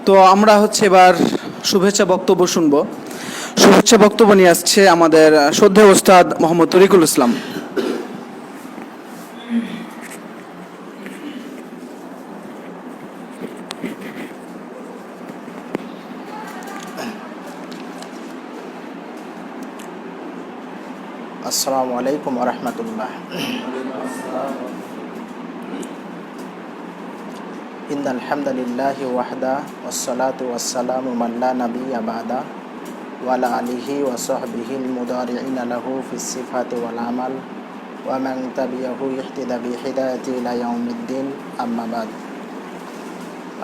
তো আমরা এবার শুভেচ্ছা বক্তব্য শুনবো। শুভেচ্ছা বক্তব্য নিয়ে আসছে আমাদের শ্রদ্ধেয় ওস্তাদ মোহাম্মদ তরিকুল ইসলাম। আসসালামু আলাইকুম ওয়া রাহমাতুল্লাহ। ইন্নাল হামদালিল্লাহি ওয়াহদা ওয়াসসালাতু ওয়াসসালামু মান লা নাবিয়্যা বা'দা ওয়া আলা আলিহি ওয়া সাহবিহিল মুদারি'িনা লাহু ফিস সিফাতি ওয়াল আমাল ওয়া মান তাবি'াহু ইহতিদা বিহিদায়াতি ইলা ইয়াউমিদ্দিন, আম্মা বা'দ।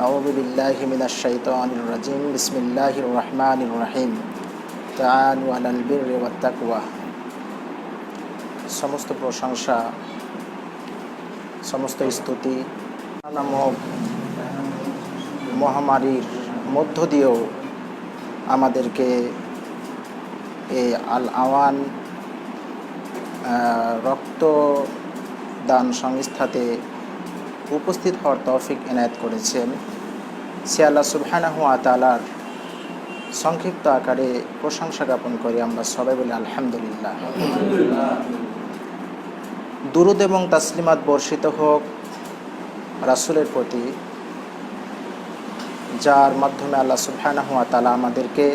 আউযু বিল্লাহি মিনাশ শাইতানির রাজিম। বিসমিল্লাহির রাহমানির রাহিম। তাআলু আলাল বিররি ওয়াত তাকওয়া। সমস্ত প্রশংসা, সমস্ত স্তুতি নামক মহামারীর মধ্য দিয়েও আমাদেরকে এই আল আওয়ান রক্তদান সংস্থাতে উপস্থিত হওয়ার তৌফিক এনায়েত করেছেন। সে আল্লাহ সুবহানাহু ওয়া তাআলার সংক্ষিপ্ত আকারে প্রশংসা জ্ঞাপন করি আমরা সবাই বলি আলহামদুলিল্লাহ। দুরুদ এবং তাসলিমাত বর্ষিত হোক রাসূলের প্রতি, যার মাধ্যমে আল্লাহ সুবহানাহু ওয়া তাআলা আমাদেরকে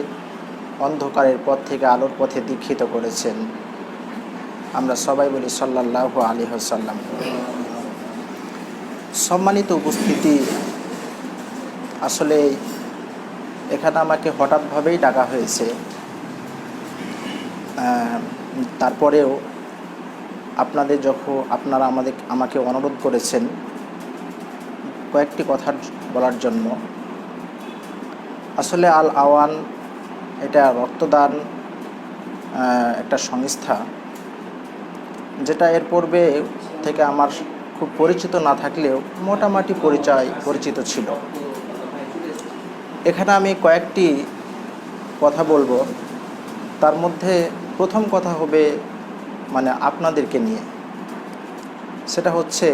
অন্ধকারের পথ থেকে আলোর পথে দীক্ষিত করেছেন। আমরা সবাই বলি সাল্লাল্লাহু আলাইহি ওয়াসাল্লাম। সম্মানিত উপস্থিতি, আসলে এখানে আমাকে হঠাৎভাবেই ডাকা হয়েছে। তারপরেও আপনারা আমাকে অনুরোধ করেছেন কয়েকটি কথা বলার জন্য। আসলে আল আওয়ান এটা রক্তদান একটা সংস্থা, যেটা এর পূর্বে থেকে আমার খুব পরিচিত না থাকলেও মোটামুটি পরিচিত ছিল। এখানে আমি কয়েকটি কথা বলবো। তার মধ্যে প্রথম কথা হবে আপনাদেরকে নিয়ে। সেটা হচ্ছে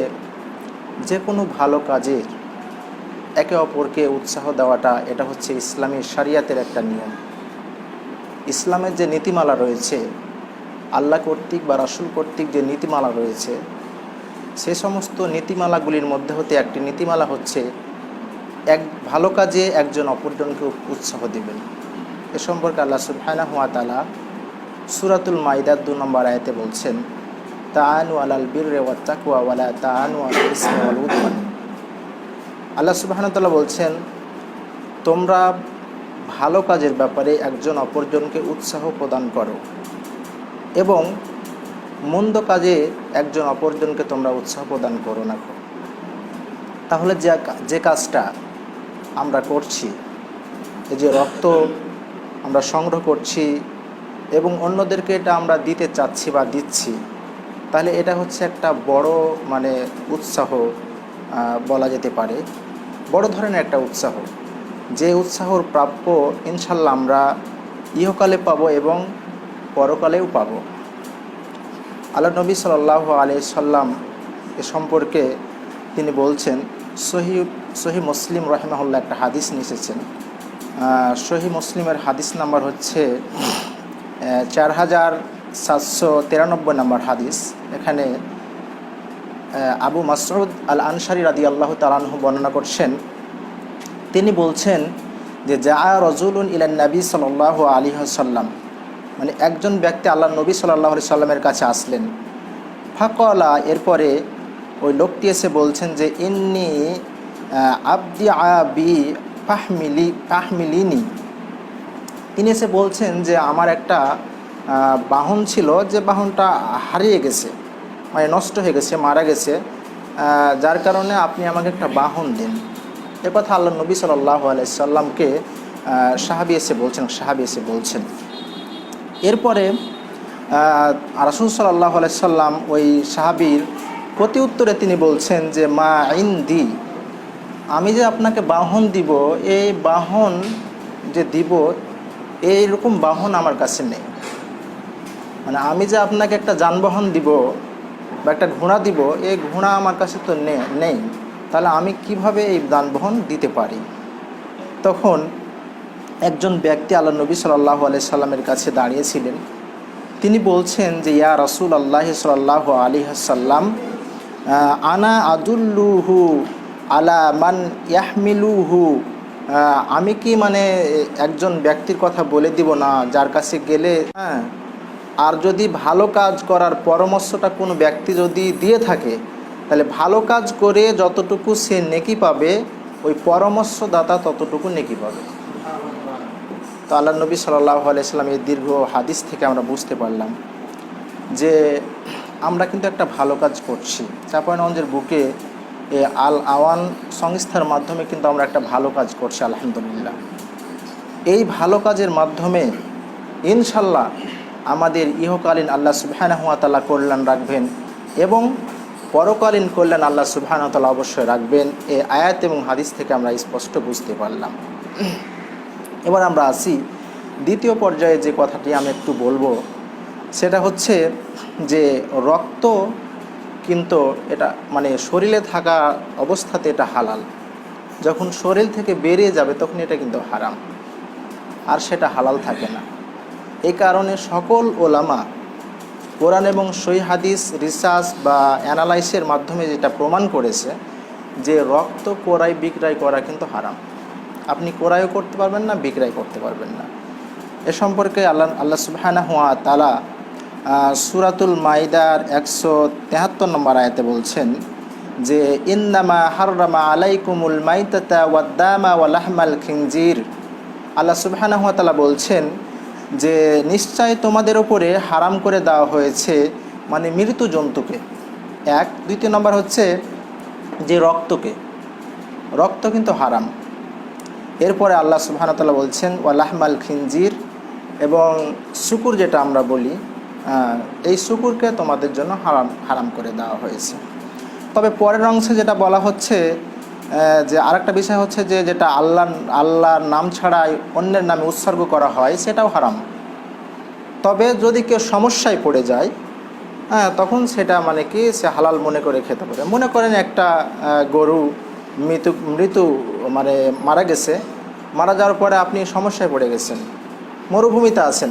যে কোনো ভালো কাজের একে অপরকে উৎসাহ দেওয়াটা, এটা হচ্ছে ইসলামী শরিয়াতের একটা নিয়ম। ইসলামের যে নীতিমালা রয়েছে, আল্লাহ কর্তৃক বা রাসূল কর্তৃক যে নীতিমালা রয়েছে, সে সমস্ত নীতিমালাগুলির মধ্যে হতে একটি নীতিমালা হচ্ছে এক ভালো কাজে একজন অপরজনকে উৎসাহ দেবেন। এ সম্পর্কে আল্লাহ সুবহানাহু ওয়া তাআলা সূরাতুল মাইদার 2 নম্বর আয়াতে বলছেন, তাআনু আলাল বিররি ওয়াত তাকওয়া ওয়া লা তাআনু আলাল ইসমি ওয়াল উদওয়ান। আল্লাহ সুবহানাহু ওয়া তাআলা বলছেন, তোমরা ভালো কাজের ব্যাপারে একজন অপরজনকে উৎসাহ প্রদান করো এবং মন্দ কাজে একজন অপরজনকে তোমরা উৎসাহ প্রদান করো না। তাহলে যে কাজটা আমরা করছি, এই যে রক্ত আমরা সংগ্রহ করছি এবং অন্যদেরকে এটা আমরা দিতে চাচ্ছি বা দিচ্ছি, তাহলে এটা হচ্ছে একটা বড় উৎসাহ বলা যেতে পারে, বড় ধরনের একটা উৎসাহ। যে উৎসাহর প্রাপ্য ইনশাল্লাহ আমরা ইহকালে পাবো এবং পরকালেও পাবো। আল্লাহ নবী সাল্লাল্লাহু আলাইহি সাল্লাম এ সম্পর্কে তিনি বলছেন, সহি মুসলিম রাহিমাহুল্লাহ একটা হাদিস নিয়ে এসেছেন। সহি মুসলিমের হাদিস নাম্বার হচ্ছে 4793 নম্বর হাদিস। এখানে আবু মাসউদ আল আনসারী রাদিয়াল্লাহু তাআলা আনহু বর্ণনা করছেন। তিনি বলছেন যে জাআ রাজুলুন ইলান নবী সাল্লাল্লাহু আলাইহি ওয়াসাল্লাম, একজন ব্যক্তি আল্লাহ নবী সাল্লাল্লাহু আলাইহি সাল্লামের কাছে আসলেন। ফাকালা, এরপরে ওই লোকটি এসে বলছেন যে ইন্নী আবদি আবি ফাহমিলিনি। তিনি এসে বলছেন যে আমার একটা বাহন ছিল, যে বাহনটা হারিয়ে গেছে, নষ্ট হয়ে গেছে, মারা গেছে, যার কারণে আপনি আমাকে একটা বাহন দিন। এ কথা আল্লাহ নবী সাল্লাল্লাহু আলাইহি সাল্লামকে সাহাবী এসে বলছেন। এরপরে রাসূল সাল্লাল্লাহু আলাইহি সাল্লাম ওই সাহাবীর প্রতি উত্তরে তিনি বলছেন যে মা ইনদি, আমি যে আপনাকে বাহন দিব, এই বাহন যে দিব এইরকম বাহন আমার কাছে নেই। আমি যে আপনাকে একটা যানবাহন দিব বা একটা ঘোড়া দিব, এই ঘোড়া আমার কাছে তো নেই, তাহলে আমি কিভাবে এই যানবাহন দিতে পারি? তখন একজন ব্যক্তি আল্লাহ নবী সাল্লাল্লাহু আলাইহি সাল্লামের কাছে দাঁড়িয়েছিলেন। তিনি বলছেন যে ইয়া রাসূলুল্লাহ সাল্লাল্লাহু আলাইহি সাল্লাম, আনা আদুল্লুহু আলা মান ইয়াহমিলুহু, আমি কি মানে একজন ব্যক্তির কথা বলে দিব না যার কাছে গেলে, আর যদি ভালো কাজ করার পরামর্শটা কোনো ব্যক্তি যদি দিয়ে থাকে, তাহলে ভালো কাজ করে যতটুকু সে নেকি পাবে, ওই পরামর্শদাতা ততটুকু নেকি পাবে। তো আল্লাহ নবী সাল্লাল্লাহু আলাইহি সাল্লাম এই দীর্ঘ হাদিস থেকে আমরা বুঝতে পারলাম যে আমরা কিন্তু একটা ভালো কাজ করছি। চাঁপাইনবাবগঞ্জের বুকে আল আওয়ান সংস্থার মাধ্যমে কিন্তু আমরা একটা ভালো কাজ করছি আলহামদুলিল্লাহ। এই ভালো কাজের মাধ্যমে ইনশাল্লাহ আমাদের ইহকালীন আল্লাহ সুবহানাহু ওয়া তাআলা কল্যাণ রাখবেন এবং পরকালীন কল্যাণ আল্লাহ সুবহানাহু ওয়া তাআলা অবশ্যই রাখবেন। এই আয়াত এবং হাদিস থেকে আমরা স্পষ্ট বুঝতে পারলাম। এবার আমরা আসি দ্বিতীয় পর্যায়ে, যে কথাটি আমি একটু বলবো সেটা হচ্ছে যে রক্ত কিন্তু এটা মানে শরীরে থাকা অবস্থাতে এটা হালাল, যখন শরীর থেকে বেরিয়ে যাবে তখন এটা কিন্তু হারাম, আর সেটা হালাল থাকে না। এই কারণে সকল ওলামা কোরআন এবং সহিহ হাদিস রিসার্চ বা অ্যানালাইসের মাধ্যমে যেটা প্রমাণ করেছে যে রক্ত ক্রয় বিক্রয় করা কিন্তু হারাম। আপনি ক্রয়ও করতে পারবেন না, বিক্রয় করতে পারবেন না। এ সম্পর্কে আল্লাহ সুবহানাহু ওয়া তাআলা সূরাতুল মাইদার 173 নম্বর আয়াতে বলছেন যে ইন্নামা হাররামা আলাইকুমুল মাইতাতা ওয়াদ দামা ওয়া লাহমাল খিনজির। আল্লাহ সুবহানাহু ওয়া তাআলা বলছেন যে নিশ্চয় তোমাদের উপরে হারাম করে দেওয়া হয়েছে মানে মৃত জন্তুকে, এক। দ্বিতীয় নম্বর হচ্ছে যে রক্ত কিন্তু হারাম। এরপরে আল্লাহ সুবহানাহু ওয়া তাআলা বলছেন ওয়া লাহমাল খিনজির, এবং শুকুর যেটা আমরা বলি, এই শুকুরকে তোমাদের জন্য হারাম করে দেওয়া হয়েছে। তবে পরের অংশে যেটা বলা হচ্ছে যে আরেকটা বিষয় হচ্ছে যে যেটা আল্লাহর নাম ছাড়াই অন্যের নামে উৎসর্গ করা হয় সেটাও হারাম। তবে যদি কেউ সমস্যায় পড়ে যায় তখন সেটা মানে কি সে হালাল মনে করে খেতে পারে। মনে করেন একটা গরু মৃত্যু মানে মারা গেছে, মারা যাওয়ার পরে আপনি সমস্যায় পড়ে গেছেন, মরুভূমিতে আছেন,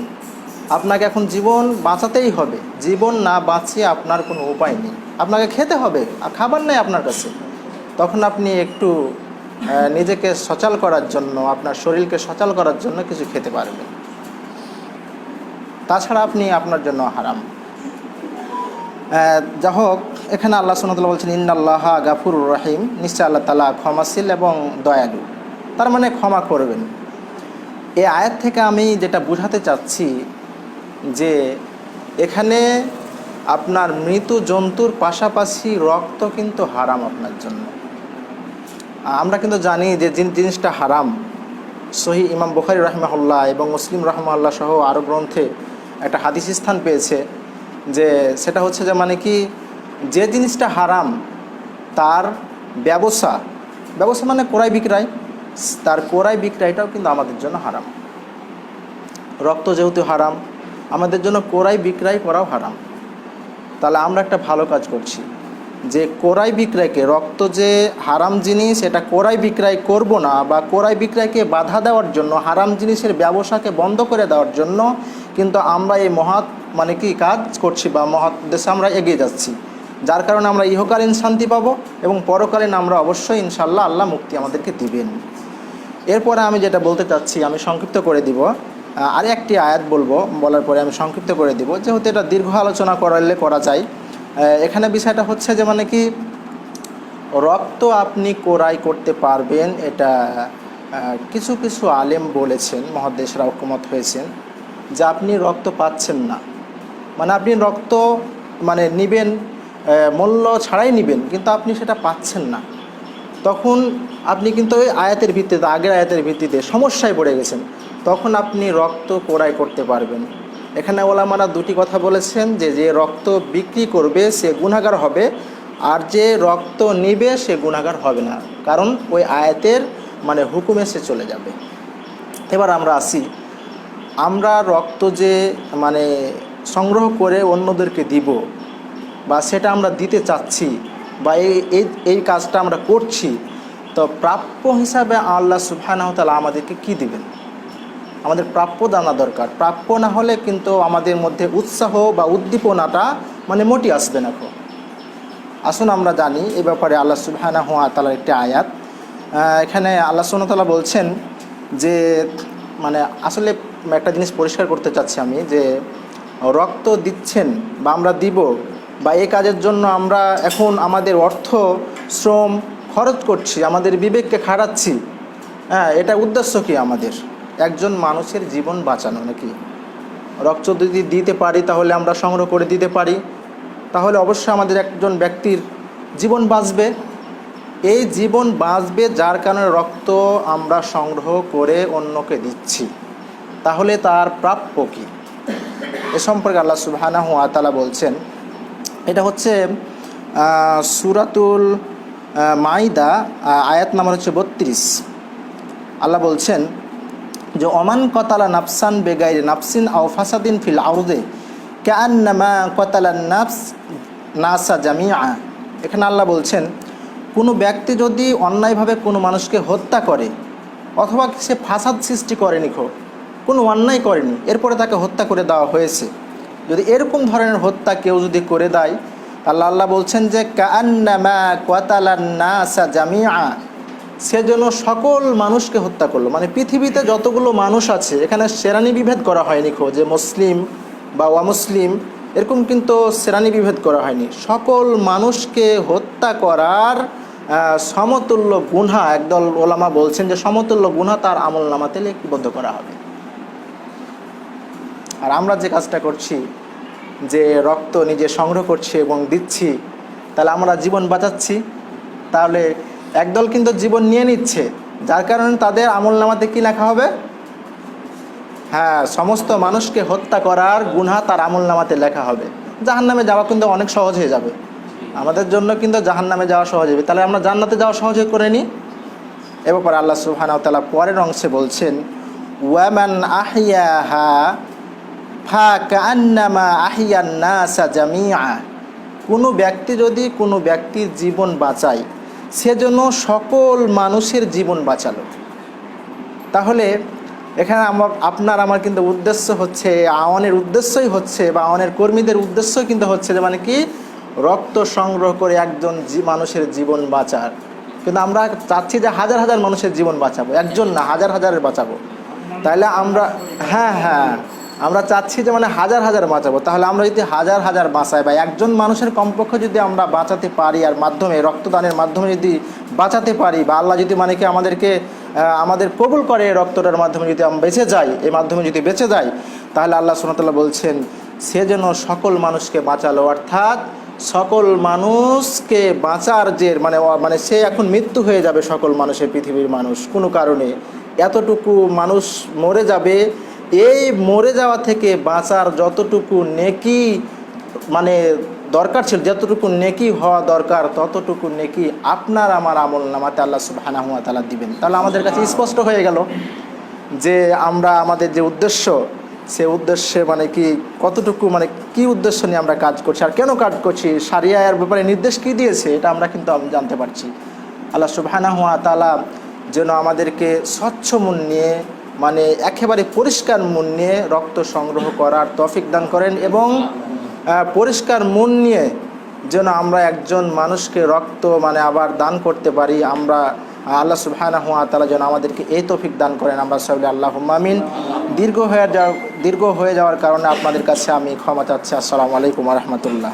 আপনাকে এখন জীবন বাঁচাতেই হবে, জীবন না বাঁচিয়ে আপনার কোনো উপায় নেই, আপনাকে খেতে হবে, আর খাবার নেই আপনার কাছে। তখন আপনি একটু নিজেকে সচল করার জন্য, আপনার শরীরকে সচল করার জন্য কিছু খেতে পারবেন, তাছাড়া আপনি আপনার জন্য হারাম। যা হোক, এখানে আল্লাহ সুবহানাহু ওয়া তাআলা বলছেন ইন্নাল্লাহা গাফুরুর রহিম, নিশ্চয় আল্লাহ তাআলা ক্ষমাশীল এবং দয়ালু, তার মানে ক্ষমা করবেন। এই আয়াত থেকে আমি যেটা বোঝাতে চাচ্ছি যে এখানে আপনার মৃত জন্তুর পাশাপাশি রক্ত কিন্তু হারাম আপনার জন্য। আমরা কিন্তু জানি যে জিনিসটা হারাম, সহিহ ইমাম বুখারী রাহিমাহুল্লাহ এবং মুসলিম রাহিমাহুল্লাহ সহ আরও গ্রন্থে একটা হাদিস স্থান পেয়েছে যে সেটা হচ্ছে যে মানে কি যে জিনিসটা হারাম তার ব্যবসা মানে ক্রয় বিক্রয়, তার ক্রয় বিক্রয়টাও কিন্তু আমাদের জন্য হারাম। রক্ত যেহেতু হারাম, আমাদের জন্য ক্রয় বিক্রয় করাও হারাম। তাহলে আমরা একটা ভালো কাজ করছি যে ক্রয় বিক্রয়কে, রক্ত যে হারাম জিনিস এটা ক্রয় বিক্রয় করব না, বা ক্রয় বিক্রয়কে বাধা দেওয়ার জন্য, হারাম জিনিসের ব্যবসাকে বন্ধ করে দেওয়ার জন্য কিন্তু আমরা এই মহৎ মানে কি কাজ করছি বা মহৎ উদ্দেশ্যে আমরা এগিয়ে যাচ্ছি, যার কারণে আমরা ইহকালীন শান্তি পাবো এবং পরকালীন আমরা অবশ্যই ইনশাআল্লাহ আল্লাহ মুক্তি আমাদেরকে দিবেন। এরপরে আমি যেটা বলতে চাচ্ছি আমি সংক্ষিপ্ত করে দিব, আর একটি আয়াত বলবো, বলার পরে আমি সংক্ষিপ্ত করে দিব, যেহেতু এটা দীর্ঘ আলোচনা করা যায়। এখানে বিষয়টা হচ্ছে যে মানে কি রক্ত আপনি ক্রয় করতে পারবেন, এটা কিছু কিছু আলেম বলেছেন, মহাদেশরা ঐকমত হয়েছেন যে আপনি রক্ত পাচ্ছেন না, মানে আপনি রক্ত মানে নেবেন, মূল্য ছাড়াই নেবেন, কিন্তু আপনি সেটা পাচ্ছেন না, তখন আপনি কিন্তু ওই আয়াতের ভিত্তিতে, আগের আয়াতের ভিত্তিতে সমস্যায় পড়ে গেছেন, তখন আপনি রক্ত ক্রয় করতে পারবেন। এখানে ওলামারা দুটি কথা বলেছেন যে রক্ত বিক্রি করবে সে গুনাহগার হবে, আর যে রক্ত নেবে সে গুনাহগার হবে না, কারণ ওই আয়াতের মানে হুকুমে সে চলে যাবে। এবার আমরা আসি, আমরা রক্ত যে মানে সংগ্রহ করে অন্যদেরকে দিব বা সেটা আমরা দিতে চাচ্ছি বা এই কাজটা আমরা করছি, তো প্রাপ্য হিসাবে আল্লাহ সুবহানাহু ওয়া তাআলা আমাদেরকে কি দিবেন? আমাদের প্রাপ্য জানা দরকার। প্রাপ্য না হলে কিন্তু আমাদের মধ্যে উৎসাহ বা উদ্দীপনাটা মানে মোটি আসবে না। আসুন আমরা জানি এ ব্যাপারে আল্লাহ সুবহানাহু ওয়া তাআলার একটি আয়াত। এখানে আল্লাহ সুবহানাহু ওয়া তাআলা বলছেন যে মানে আসলে একটা জিনিস পরিষ্কার করতে চাচ্ছি আমি, যে রক্ত দিচ্ছেন বা আমরা দিব বা এই কাজের জন্য আমরা এখন আমাদের অর্থ শ্রম খরচ করছি, আমাদের বিবেককে খাটাচ্ছি, হ্যাঁ, এটা উদ্দেশ্য কি? আমাদের একজন মানুষের জীবন বাঁচানো নাকি? রক্ত যদি দিতে পারি তাহলে আমরা সংগ্রহ করে দিতে পারি, তাহলে অবশ্যই আমাদের একজন ব্যক্তির জীবন বাঁচবে। এই জীবন বাঁচবে যার কারণে রক্ত আমরা সংগ্রহ করে অন্যকে দিচ্ছি, তাহলে তার প্রাপ্য কী? এ সম্পর্কে আল্লাহ সুবহানাহু ওয়া তাআলা বলছেন, এটা হচ্ছে সূরাতুল মাইদা আয়াত নাম্বার হচ্ছে 32। আল্লাহ বলছেন যে ওমান কতালা নাফসান বেগাইরি নাফসিন আও ফাসাদিন ফিল আরদে কাআন্নামা কতালান নাসা জামিআ। এখানে আল্লাহ বলছেন কোনো ব্যক্তি যদি অন্যায়ভাবে কোনো মানুষকে হত্যা করে অথবা সে ফাসাদ সৃষ্টি করেনি, কোনো অন্যায় করেনি, এরপরে তাকে হত্যা করে দেওয়া হয়েছে, যদি এরকম ধরনের হত্যা কেউ যদি করে দেয়, আল্লাহ বলছেন যে কাআন্নামা কতালান নাসা জামিআ, সে যেন সকল মানুষকে হত্যা করলো। মানে পৃথিবীতে যতগুলো মানুষ আছে এখানে শ্রেণী বিভেদ করা হয়নি যে মুসলিম বা অমুসলিম, এরকম কিন্তু শ্রেণী বিভেদ করা হয়নি। সকল মানুষকে হত্যা করার সমতুল্য গুনাহ একদল ওলামা বলছেন যে সমতুল্য গুনাহ তার আমলনামাতে লিপিবদ্ধ করা হবে। আর আমরা যে কাজটা করছি, যে রক্ত নিজে সংগ্রহ করছি এবং দিচ্ছি, তাহলে আমরা জীবন বাঁচাচ্ছি। তাহলে একদল কিন্তু জীবন নিয়ে নিচ্ছে, যার কারণে তাদের আমলনামাতে কী লেখা হবে? হ্যাঁ, সমস্ত মানুষকে হত্যা করার গুনাহ তার আমলনামাতে লেখা হবে। জাহান্নামে যাওয়া কিন্তু অনেক সহজ হয়ে যাবে, আমাদের জন্য কিন্তু জাহান্নামে যাওয়া সহজ হবে। তাহলে আমরা জান্নাতে যাওয়া সহজ করে নিই। এ ব্যাপারে আল্লাহ সুবহানাহু ওয়া তাআলা পরের অংশে বলছেন ওয়ামান আহইয়াহা ফাকান্নামা আহইয়ান নাসা জামিআ। কোনো ব্যক্তি যদি কোনো ব্যক্তির জীবন বাঁচায়, সেজন্য সকল মানুষের জীবন বাঁচালো। তাহলে এখানে আপনার আমার কিন্তু উদ্দেশ্য হচ্ছে, আওয়ানের উদ্দেশ্যই হচ্ছে বা আওয়ানের কর্মীদের উদ্দেশ্যই কিন্তু হচ্ছে যে মানে কি রক্ত সংগ্রহ করে একজন মানুষের জীবন বাঁচার। কিন্তু আমরা চাচ্ছি যে হাজার হাজার মানুষের জীবন বাঁচাবো, একজন না হাজার হাজারের বাঁচাবো। তাহলে আমরা হ্যাঁ আমরা চাচ্ছি যে মানে হাজার হাজার বাঁচাবো। তাহলে আমরা যদি হাজার হাজার বাঁচাই বা একজন মানুষের কমপক্ষে যদি আমরা বাঁচাতে পারি, আর মাধ্যমে রক্তদানের মাধ্যমে যদি বাঁচাতে পারি, বা আল্লাহ যদি মানে কি আমাদের কবুল করে রক্তটার মাধ্যমে যদি আমরা বেঁচে যাই, এই মাধ্যমে যদি বেঁচে যাই, তাহলে আল্লাহ সুবহানাহু ওয়া তাআলা বলছেন সে যেন সকল মানুষকে বাঁচালো। অর্থাৎ সকল মানুষকে বাঁচার যে মানে সে এখন মৃত্যু হয়ে যাবে সকল মানুষের, পৃথিবীর মানুষ কোনো কারণে এতটুকু মানুষ মরে যাবে। এই মরে যাওয়া থেকে বাঁচার যতটুকু নেকি মানে দরকার ছিল, যতটুকু নেকি হওয়া দরকার, ততটুকু নেকি আপনার আমার আমলনামাতে আল্লাহ সুবহানাহু ওয়া তাআলা দিবেন। তাহলে আমাদের কাছে স্পষ্ট হয়ে গেল যে আমরা আমাদের যে উদ্দেশ্য, সে উদ্দেশ্যে মানে কি কতটুকু মানে কি উদ্দেশ্য নিয়ে আমরা কাজ করছি আর কেন কাজ করছি, শারিয়ার ব্যাপারে নির্দেশ কী দিয়েছে, এটা আমরা কিন্তু জানতে পারছি। আল্লাহ সুবহানাহু ওয়া তাআলা যেন আমাদেরকে স্বচ্ছ মন নিয়ে মানে একেবারে পরিষ্কার মন নিয়ে রক্ত সংগ্রহ করার তৌফিক দান করেন, এবং পরিষ্কার মন নিয়ে যেন আমরা একজন মানুষকে রক্ত মানে আবার দান করতে পারি। আমরা আল্লাহ সুবহানাহু ওয়া তাআলা যেন আমাদেরকে এই তৌফিক দান করেন। আমরা সবাই আল্লাহুম্মা আমিন। দীর্ঘ হয়ে যাওয়ার কারণে আপনাদের কাছে আমি ক্ষমা চাচ্ছি। আসসালামু আলাইকুম ওয়া রাহমাতুল্লাহ।